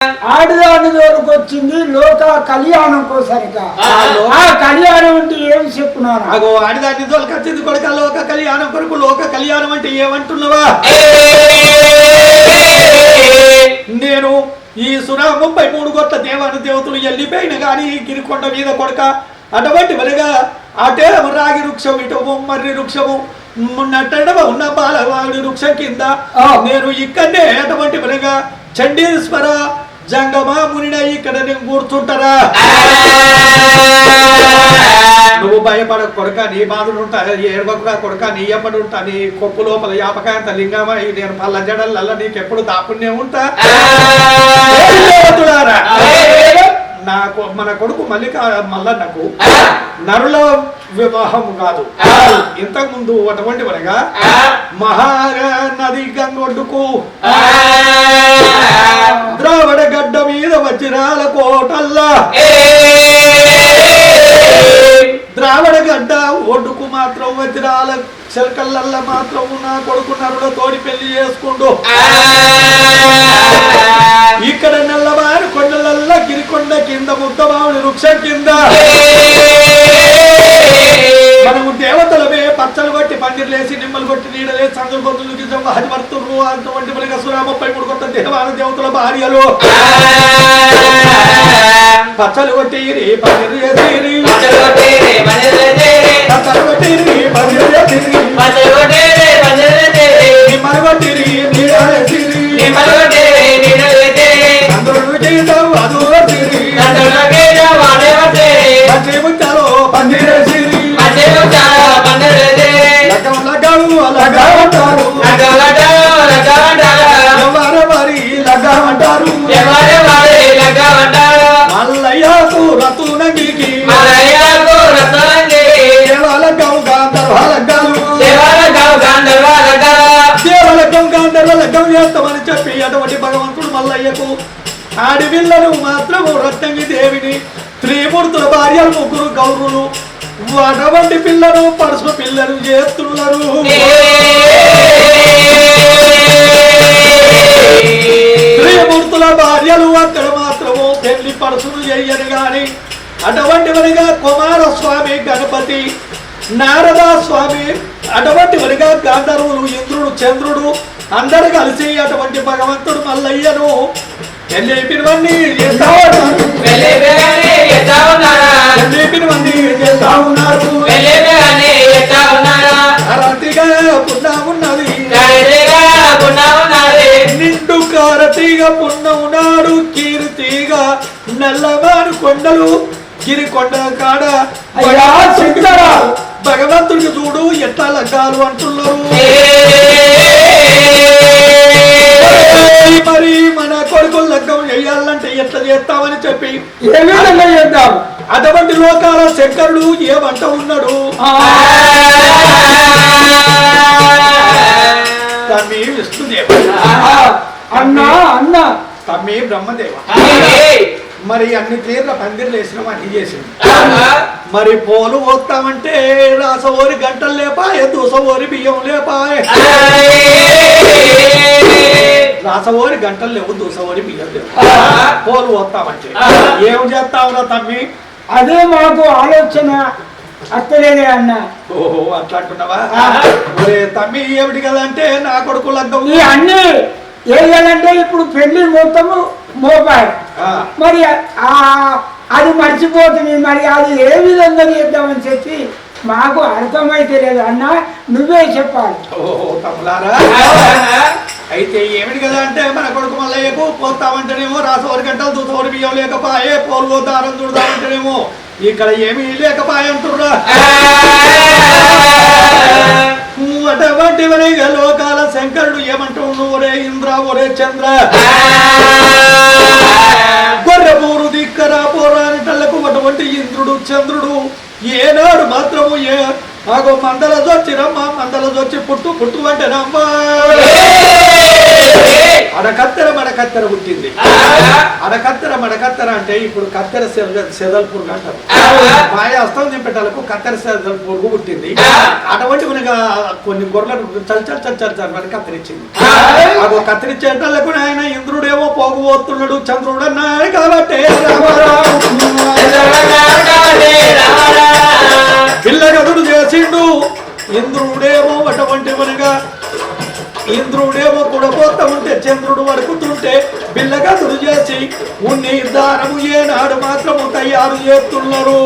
ఆడదాని దూరకు వచ్చింది లోక కళ్యాణం కోసరిక ఆ కళ్యాణం అంటే ఏమి చెప్పున్నాను అగో ఆడదాని దూరకు వచ్చింది కొడుక లోక కళ్యాణం కొరకు లోక కళ్యాణం అంటే ఏమంటున్నావా నేను ఈ సురా 33 కోట్ల దేవాను దేవతలు వెళ్ళిపోయిన గాని గిరికొండ మీద కొడుక అటువంటి వరగా అటే రాగి వృక్షం ఇటు మర్రి వృక్షము నట్టడవ ఉన్న బాలవాడి వృక్షం కింద నేను ఇక్కడనే అటువంటి వరగా చండీశ్వర జంగమా మునిన ఇక్కడ నేను కూర్చుంటారా నువ్వు భయపడ కొడుక నీ బాధలు ఉంటా ఏడవకురా కొడుక నీ ఎప్పటి ఉంటా నీ కొప్పు లోపల యాపకాంత లింగమా నేను పళ్ళ జడలల్ల నీకెప్పుడు దాపునే ఉంటా నాకు మన కొడుకు మల్లన్నకు నరుల వివాహం కాదు ఇంతకు ముందు అటువంటి వరగా మహానది గంగొడ్డుకు ద్రావిడ గడ్డ మీద వజ్రాల కోటల్లా ద్రావిడ గడ్డ ఒడ్డుకు మాత్రం వజ్రాల చిలకల్ల మాత్రం నా కొడుకు నరుల తోడి పెళ్లి చేసుకుంటూ ఇక్కడ నల్లవారు కొండలల్ల గిరికొండ కింద ముద్దబావుని వృక్షం కింద మనము దేవతలమే పచ్చలు కొట్టి పందిర్లేసి నిమ్మలు కొట్టి నీడలేసి సందులు గొంతులు హరివర్తులు అటువంటి మనకి సురా 33 కొత్త దేవాల దేవతల భార్యలు పచ్చలు కొట్టి పందిరు చేసి మల్లయ్యకు రతునంగికి లగ్గం చేస్తామని చెప్పి అటువంటి భగవంతుడు మల్లయ్యకు ఆడిపిల్లను మాత్రము రత్నంగి దేవిని త్రిమూర్తుల భార్యలు 3 గౌరులు అటువంటి పిల్లను పరుసు పిల్లను చేస్తున్నారు త్రిమూర్తుల భార్యలు అక్కడ మాత్రము పెళ్లి పరుసులు చెయ్యరు గాని అటువంటి వరిగా కుమారస్వామి గణపతి నారద స్వామి అటువంటి వరిగా గాంధర్వులు ఇంద్రుడు చంద్రుడు అందరు కలిసి అటువంటి భగవంతుడు మల్లయ్యను పెళ్ళిపినవన్నీ చేస్తా ఉన్నది నిండు కారతీగా పున్నవునాడు కీర్తిగా నల్లవారు కొండలు గిరికొండ కాడ భగవంతుడికి చూడు ఎట్లా లగ్గాలు అంటున్నారు మరి మన కొడుకులు లగ్గం చేయాలంటే ఎట్లా చేస్తామని చెప్పి ఏ విధంగా చేద్దాం అటువంటి లోకాల శంకరుడు ఏమంట ఉన్నాడు తమ్మి విష్ణుదేవ అన్నా అన్నా తమ్మి బ్రహ్మదేవ మరి అన్ని తీర్ల పందిర్లు వేసినాం అన్ని చేసింది మరి పోలు పోతామంటే రాసవోరి గంటలు లేపాయ దూసవోరి బియ్యం లేపాయ రాసవోరి గంటలు లేవు దూసవోరి బియ్యం లేవు పోలు పోతామంటే ఏం చేస్తావురా తమ్మి అదే మాకు ఆలోచన అత్తలేదే అన్న ఓహో అట్లా అంటున్నావా తమ్మి ఏమిటి కదా అంటే నా కొడుకు లగ్గం అన్ని ఏదంటే ఇప్పుడు పెళ్లి మొత్తము మోపాడు మరి అది మర్చిపోతుంది మరి అది ఏ విధంగా చేద్దామని చెప్పి మాకు అర్థమైతే లేదు అన్న నువ్వే చెప్పాలి ఓహో తమ్ములారా అయితే ఏమిటి కదా అంటే మన కొడుకు మల్లయ్యకు పోతామంటేనేమో రాసవరి గంటలు దూసవరి బియ్యం లేకపాయే పోలు దారం చూడదామంటేనేమో ఇక్కడ ఏమీ లేకపాయంటుర్రా అటువంటి లోకాల శంకరుడు ఏమంటూ ఒరే ఇంద్ర ఒరే చంద్ర గొర్రెపూరు దిక్కర పోరాటలకు అటువంటి ఇంద్రుడు చంద్రుడు ఏనాడు మాత్రము ఆగో మందల జొచ్చిరమ్మా మందల జొచ్చి పుట్టు పుట్టు అంటే నమ్మా అడకత్తెర మడకత్తెర పుట్టింది మడకత్తెర అంటే ఇప్పుడు కత్తెర సెదల్ పురుగు అంటారు. మాయ అస్తం దింపెట్టాలకు కత్తెర సెదల్ పురుగు పుట్టింది. అటువంటి మనగా కొన్ని గొర్రెలను చల్ కత్తిరించింది. అదో కత్తిరించేటలకు ఆయన ఇంద్రుడేమో పోగుపోతున్నాడు, చంద్రుడు అన్నాడు కాబట్టి పిల్లగదుడు చేసిండు. ఇంద్రుడేమో అటువంటి మనగా ఇంద్రుడేమో కూడపోతా ఉంటే చంద్రుడు వడుకుతుంటే బిల్లగదుడు చేసి ఉన్ని దారము ఏనాడు మాత్రము తయారు చేస్తున్నారు.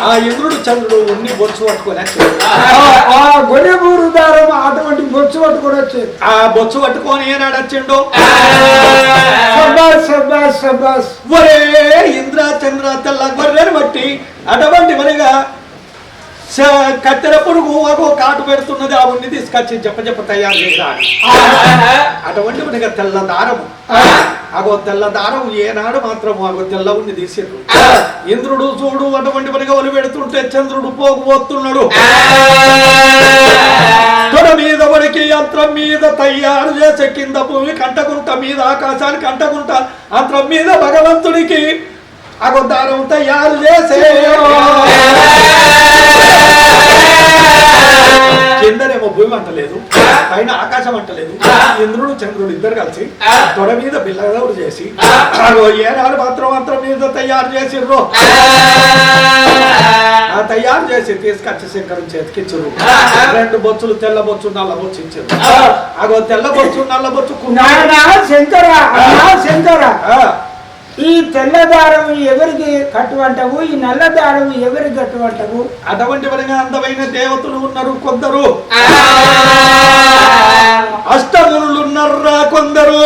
ఆ ఇంద్రుడు చంద్రుడు ఉన్ని బొచ్చు పట్టుకొని గొర్రెబూరు దారం అటువంటి బొచ్చు పట్టుకొని వచ్చేది. ఆ బొచ్చు పట్టుకొని ఏనాడు వచ్చిండు. ఒరే ఇంద్ర చంద్ర తెల్ల గొర్రెను బట్టి అటువంటి మనగా కత్తెర పురుగు అగో కాటు పెడుతున్నది. ఆ ఉన్ని తీసుకొచ్చి చెప్ప తయారు చేయాలి. అటువంటి మనగా తెల్ల దారము అగో తెల్ల దారం ఏనాడు మాత్రము అగో తెల్ల ఉన్ని తీసిండ్రు. ఇంద్రుడు చూడు అటువంటి మనగా ఒలి పెడుతుంటే చంద్రుడు పోగుపోతున్నాడు. తొడ మీద వడికి యంత్రం మీద తయారు చేసే కింద భూమి కంటకుంట మీద ఆకాశానికి అంటకుంట యంత్రం మీద భగవంతుడికి అగో దారం తయారు చేసే కిందనేమో భూమి అంటలేదు, పైన ఆకాశం అంటలేదు. ఇంద్రుడు చంద్రుడు ఇద్దరు కలిసి తొడ మీద బిల్లగదవుడు చేసి ఏనాడు మాత్రం మీద తయారు చేసిర్రు. ఆ తయారు చేసి తీసుకొచ్చి శంకరం చేతికిచ్చురు. 2 బొచ్చులు తెల్ల బొచ్చు నల్ల బొచ్చు ఇచ్చారు. అగో తెల్ల బొచ్చు నల్ల బొచ్చు శంకర ఈ తెల్ల దారం ఎవరికి కట్టువంటవు, ఈ నల్ల దారం ఎవరికి కట్టువంటవు? అటువంటి వరంగా అందమైన దేవతలు ఉన్నారు కొందరు, అష్టములు ఉన్నారా కొందరు,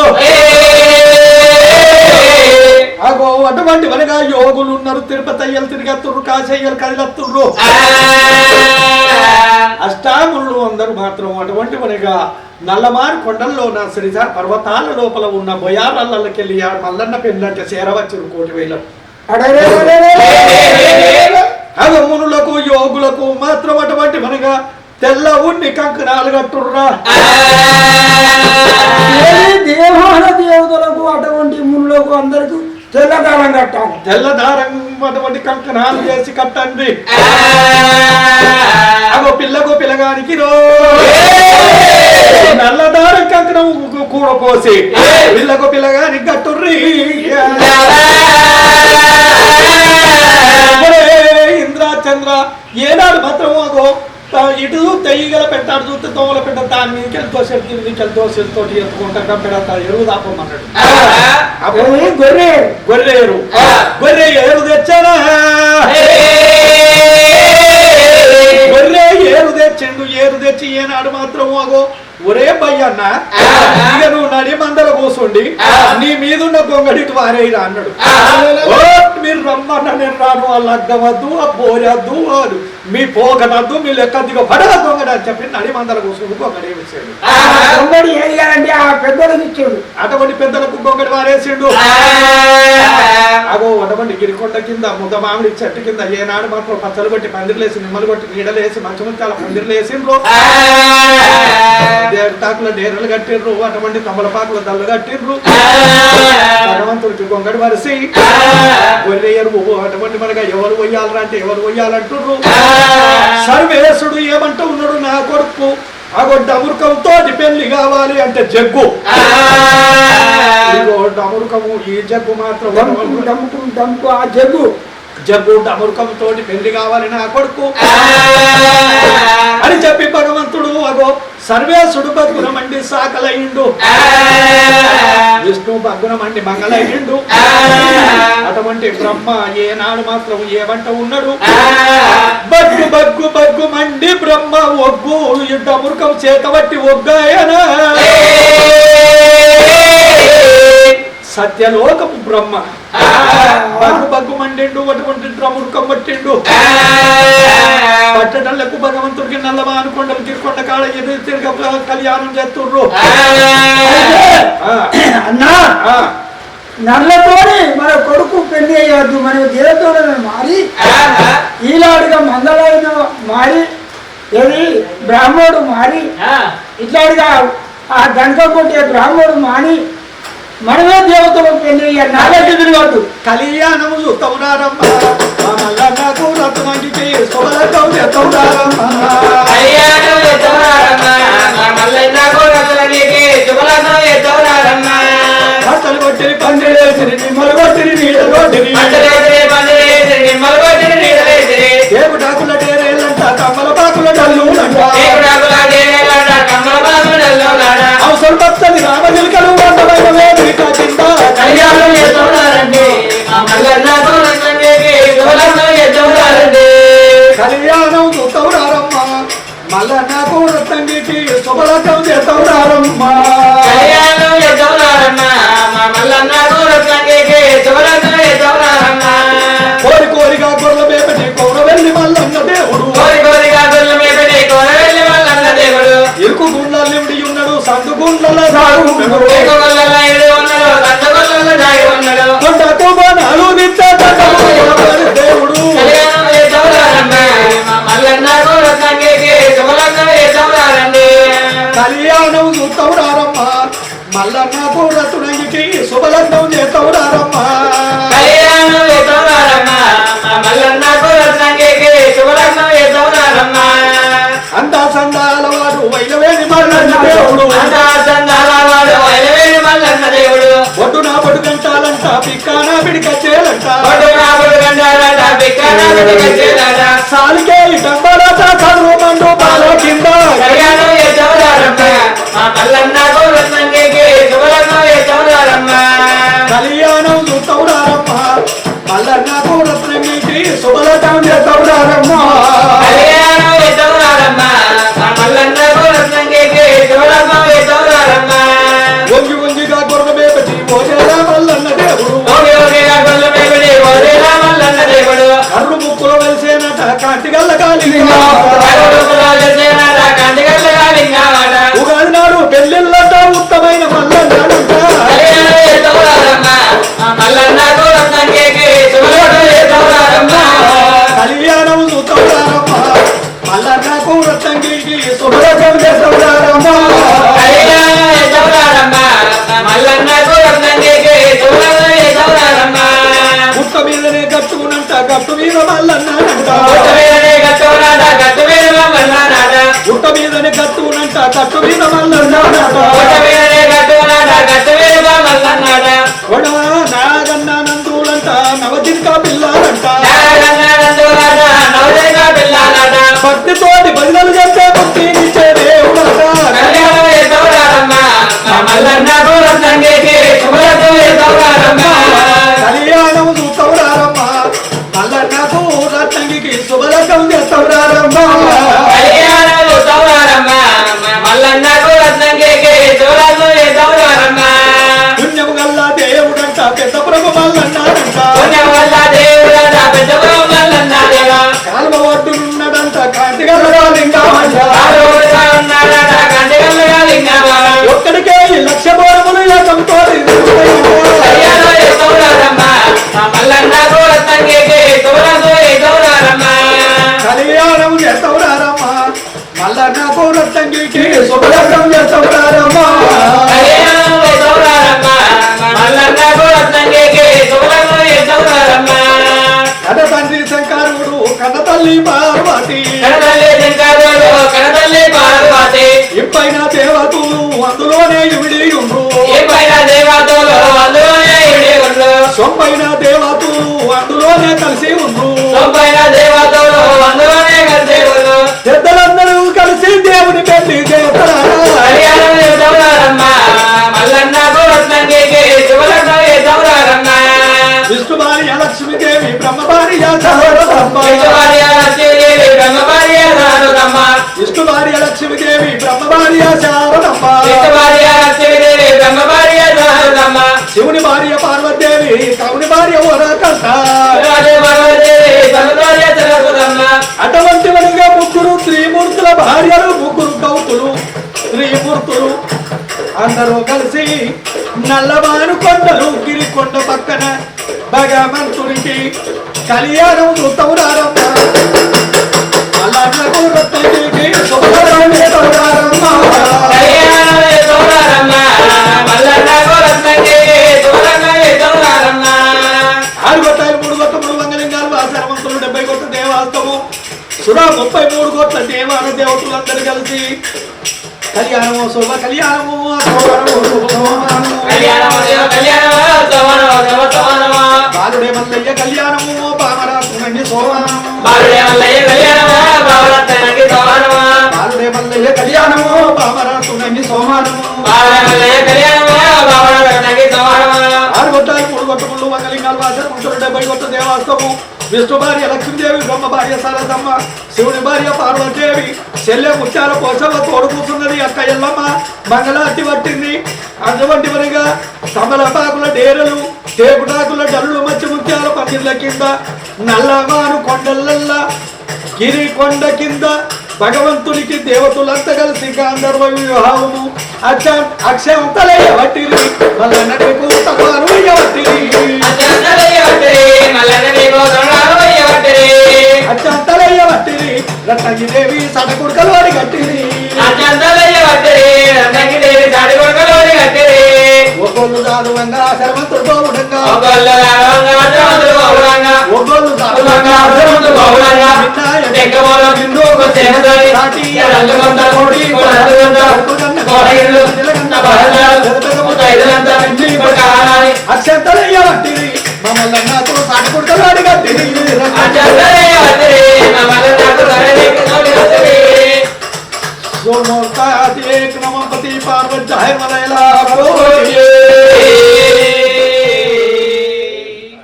అగో అటువంటి వరగా యోగులు ఉన్నారు. తిరుపతి అయ్యలు తిరిగత్తుర్రు, కాశయ్యలు కదిలత్తుర్రు. అష్టాములు అందరూ మాత్రం అటువంటి వరగా నల్లమారు కొండల్లో ఉన్న శ్రీసార్ పర్వతాల లోపల ఉన్న బొయారల్లకెళ్ళి మల్లన్న పెళ్ళంటే చేరవచ్చురు 1,000,000. అగమునులకు యోగులకు మాత్రం అటువంటి మనగా తెల్ల ఉన్ని కంకణాలు కట్టుర్రా. దేవాన దేవతలకు అటువంటి మునులకు అందరికి తెల్లదారం కట్టాలి. తెల్లదారం అటువంటి కంకణాలు చేసి కట్టండి. అగో పిల్లగానికి నల్లదారం కంకణం కూడా పోసి పిల్లగానికి కట్టుర్రి. ఇంద్ర చంద్ర ఏనాడు మాత్రం అగో ఇటు తెయ్యగల పెట్టాడు చూస్తే దోమల పెట్ట దాని మీదకి దోశలతోటి ఎత్తుకుంటారు పెడతారు. ఎరువు దాపమన్నాడు. గొర్రె ఏరు తెచ్చారా? గొర్రె ఏరు తెచ్చి ఏనాడు మాత్రం అగో ఒరే భయ్యన్న ఇక నువ్వు నడి మందల కూర్చోండి, నీ మీదున్న గొంగడిటు వారేరా అన్నాడు. మీరు రమ్మన్న నేను రాను, వాళ్ళు అడ్డవద్దు, ఆ పోరద్దు, మీ పోగనద్దు, మీ లెక్క దిగ పడవ గొంగడి అని చెప్పి నడి మందల కూర్చోండి గొంగడి వేసాడు. అటువంటి పెద్దలకు గొంగడి వారేసిండు. అగో అటువంటి గిరికొండ కింద ముద్ద మామిడి చెట్టు కింద ఏనాడు మాత్రం పచ్చలు కొట్టి పందిర్లేసి నిమ్మలు కొట్టి నీడలేసి మంచి ముత్యాల పందిర్లేసిండ్రు. దేవతాకుల డేరలు కట్టిర్రు, అటువంటి తమలపాకుల దళ్ళు కట్టిర్రు. భగవంతుడికి గొంగడి వరిసి గొర్రె ఎరువు అటువంటి మనగా ఎవరు వయ్యాలరా అంటే ఎవరు వయ్యాలంటుర్రు. సర్వేశుడు ఏమంటూ ఉన్నాడు, నా కొడుకు అగో డమురుకంతో పెళ్లి కావాలి అంటే జగ్గు. డమురుకము ఈ జగ్గు మాత్రం ఆ జగ్గు డమురుకంతో పెళ్లి కావాలి నా కొడుకు అని చెప్పి భగవంతుడు అగో సర్వేశుడు బగ్గున మండి సాకలయ్యిండు, విష్ణు బగ్గున మండి మంగళయ్యిండు. అటువంటి బ్రహ్మ ఏనాడు మాత్రం ఏమంట ఉన్నాడు, బగ్గు బగ్గు బగ్గు మండి బ్రహ్మ ఒగ్గు డమురుకం చేతబట్టి ఒగ్గాయనా. సత్యలోకపు బ్రహ్మ బగ్గు బగ్గు మండిండు, అటువంటి డ్రమురుకం పట్టిండు. పట్టడలకు భగవంతుడికి నల్లమాను కొండలు గిరికొండ కాడ ఎదురు తిరిగి కళ్యాణం చేస్తుర్రు. అన్నా నల్లతోని మన కొడుకు పెళ్లి అయ్యద్దు, మన దేవతోడని మారి ఈలాడుగా మందలైన మారి ఏది బ్రాహ్మణుడు మారి ఇట్లాడిగా ఆ గంట కొట్టే బ్రాహ్మణుడు మాని మనమే దేవతలు పెళ్లి నాలుగు తిరగద్దు. కళ్యాణము చూస్తావునారమ్మ మల్లన్నకు రత్నానికి శుభలకం చేస్తావునారమ్మ అసలు కొట్టిన పందిరేసి నిమ్మలు కొట్టిన నీళ్ళు కొట్టిన దేవుడాకుల డేరేళ్ళంట కమ్మల పాకుల డల్లులంట అవసరం పచ్చని రామజిల్కలు వందమైన వేదిక కింద కళ్యాణం చేస్తున్నారండి కళ్యాణం చూస్తావునారమ్మ మల్లన్నకు రత్నంగికి శుభలకం చేస్తావునారమ్మ కళ్యాణం చేస్తున్నారమ్మా మల్లన్నకు రత్నంగికి శుభలగ్నం చేస్తున్నారమ్మా కోరి కోరిగా గొర్రెల మేపటి కౌర వెళ్ళి మల్లన్న దేవుడు కోరి కోరిగా గొల్ల మేపటి కోరవెల్లి మల్లన్న దేవుడు ఇరుకు గుండ్లల్లి ఉన్నాడు సందు గుండ్ల సాగు ఏకగొల్లలో ఇడి ఉన్నాడు దండగొల్లలో దాగి ఉన్నాడు కొండకు బాణాలు నిత్య దేవుడు కళ్యాణం చేస్తున్నారమ్మా మల్లన్నకు రత్నంగికి శుభలగ్నం చేస్తున్నారండి కళ్యాణం చూస్తావునారమ్మ మల్లన్నకు రత్నంగికి శుభలగ్నం చేస్తావునారమ్మ కళ్యాణం చేస్తున్నారమ్మా మల్లన్నకు రత్నంగికి శుభలగ్నం చేస్తున్నారమ్మా అంతా సందాల వాడు వైలవేని మల్లన్న దేవుడు మల్లన్న దేవుడు ఒడ్డు నా పొడు గంటాలంట పిక్కాన పిడికచ్చేలంట సాలికే డంబరాట చదువు మండు బాల కింద కళ్యాణం చేస్తున్నారమ్మా మల్లన్నకు రత్నంగికి శుభలగ్నం చేస్తున్నారమ్మా కళ్యాణం చూస్తావునారమ్మ మల్లన్నకు రత్నంగికి శుభలగ్నం చేస్తావునారమ్మ కళ్యాణం చేస్తున్నారమ్మా మల్లన్నకు రత్నంగికి శుభలగ్నం చేస్తున్నారమ్మా వంగి వంగిగా గొర్రె మేపటి పోసేలా మల్లన్న దేవుడు మల్లన్న దేవుడు కర్రు ముక్కులో వెలిసేనట కాంతిగల్ల కాలి ఉగాది నాడు పెళ్ళిళ్ళట ఉత్తమైన మల్లన్నాడంట మల్లన్నకు రత్నంగికి శుభలగ్నం చేస్తున్నారమ్మా కళ్యాణం చూస్తావునారమ్మ మల్లన్నకు రత్నంగికి శుభలగ్నం చేస్తావునారమ్మ కళ్యాణం చేస్తున్నారమ్మా మల్లన్నకు రత్నంగికి శుభలగ్నం చేస్తున్నారమ్మా గుట్ట మీదనే గట్టుకునంట గట్టు మీద మల్లన్నాడంట గుట్ట మీదనే గట్టుకున్నాడ గట్టు మీద మల్లన్నాడ గుట్ట మీదనే గట్టుకునంట గట్టు మీద మల్లన్నాడంట గుట్ట మీదనే గట్టుకున్నాడ గట్టు మీద మల్లన్నాడ కొడ నాగన్న నందులంట నవదింక పిల్లాలంట నాగన్నాడందులాడ నవదేక పిల్లాలాడ భక్తితోటి భజనలు చేస్తే ముక్తినిచ్చే దేవుడట కళ్యాణం చేస్తున్నారమ్మా మల్లన్నకు రత్నంగికి శుభలగ్నం చేస్తున్నారమ్మా కళ్యాణం చూస్తావునారమ్మ మల్లన్నకు రత్నంగికి శుభలగ్నం చేస్తావునారమ్మ కళ్యాణం చేస్తున్నారమ్మా మల్లన్నకు రత్నంగికి శుభలగ్నం చేస్తున్నారమ్మా పుణ్యము గల్ల దేవుడంట పెద్ద ప్రభు మల్లన్నాడంట పుణ్యం వల్ల దేవుడట పెద్ద మల్లన్న దేవ కాల్వ ఒడ్డునున్నాడంట కాంతిగల్ల లింగమంట ఆరోడుగా ఉన్నాడట కంటిగల్లగా లింగమాల ఒక్కడికే ఈ లక్ష బోరములు ఏకంతో కళ్యాణం చేస్తున్నారమ్మా మల్లన్నకు రత్నంగికి శుభలగ్నం చేస్తున్నారమ్మా కళ్యాణం చేస్తావునారమ్మ మల్లన్నకు రత్నంగికి శుభలగ్నం చేస్తావునారమ్మ కళ్యాణం చేస్తున్నారమ్మా మల్లన్నకు రత్నంగికి శుభలగ్నం చేస్తున్నారమ్మా కన్న తండ్రి శంకరుడు కన్న తల్లి పార్వతి కనతల్లి శంకరుడు కనతల్లి పార్వతి ఇప్పైన దేవతలు అందులోనే ఇవిడి ఉండ్రు ఏ పైన దేవతలు అందులోనే ఇడి ఉండు సొంపైన దేవతలు అందులోనే కలిసి ఉండ్రు తొంభైన దేవతలు అందులోనే కలిసి ఉండు పెద్దలందరూ కలిసి దేవుని పెళ్లి చేస్తారా కళ్యాణం చేస్తున్నారమ్మా మల్లన్నకు రత్నంగికి శుభలగ్నం చేస్తున్నారమ్మా విష్ణు భార్య లక్ష్మీదేవి బ్రహ్మ భార్య సహోదరమ్మ విష్ణువార్య లక్ష్మీదేవి బ్రహ్మవార్య సారుదమ్మ విష్ణు భార్య లక్ష్మీదేవి బ్రహ్మ భార్య శారదమ్మ విష్ణువార్య లక్ష్మీదేవి బ్రహ్మవార్య సారుదమ్మ శివుని భార్య పార్వతీదేవి తవుని భార్య ఓరకంట సముద్రార్య సరస్వతమ్మ అటువంటి వనిగా ముగ్గురు త్రిమూర్తుల భార్యలు ముగ్గురు కౌతులు త్రిమూర్తులు అందరూ కలిసి నల్లవాను కొండలు గిరికొండ పక్కన భగవంతునికి కళ్యాణం చూస్తావునారమ్మ మల్లన్నకు రత్నగిరికి శుభకరమే తోడారమ్మ. కళ్యాణమే తోడారమ్మ మల్లన్నకు రత్నగిరి శుభకరమే తోడారమ్మ. 6 గొట్టాలు 3 గొట్టములు వంగలింగాలు ఆశ్రమంతులు 70 గొట్ల దేవాస్తము సురా 33 గొట్ల దేవాన దేవతలందరూ కలిసి కళ్యాణము శుభ కళ్యాణము బాలుడే మల్లయ్య కళ్యాణము బామరాత్రి సోమనము బాలుడే మల్లయ్య కళ్యాణము బామరాత్రి సోమనము 6 గొట్టాలు 3 గొట్టములు వంగలింగాలు ఆశ్రమంతులు 70 గొట్ల దేవాస్తము విష్ణు భార్య లక్ష్మీదేవి బ్రహ్మ భార్య సరసమ్మ శివుని భార్య పార్వతీదేవి చెల్లె ముత్యాల పోషమ్మ తోడు కూర్చున్నది అక్క ఎల్లమ్మ మంగళార్తి పట్టింది. అటువంటి మరిగా తమలపాకుల డేరలు టేకుటాకుల డల్లు మధ్య ముత్యాల పందిళ్ళ కింద నల్లమాను కొండలల్లా గిరి కొండ కింద భగవంతునికి దేవతలంతా కలిసి గాంధర్వ వివాహము అక్షంతలయ్య వట్టిరి మల్లన్నకు తమారు వట్టిరి అచ్చంతలయ్య వట్టిరి రత్నగిదేవి సడకుడుకలు వాడి కట్టిరి ఒక్కొల్లు దాదు వంగా శర్మంతుడు బావుడంగా ఒక్కొల్లు దాదు అక్షంతలయ్య వట్టిరి మమ్మల్ని నాతో సాటుకుడుకలు వాడి కట్టిరి सोमोक्ता एक नमः पति पार्वती है मलैला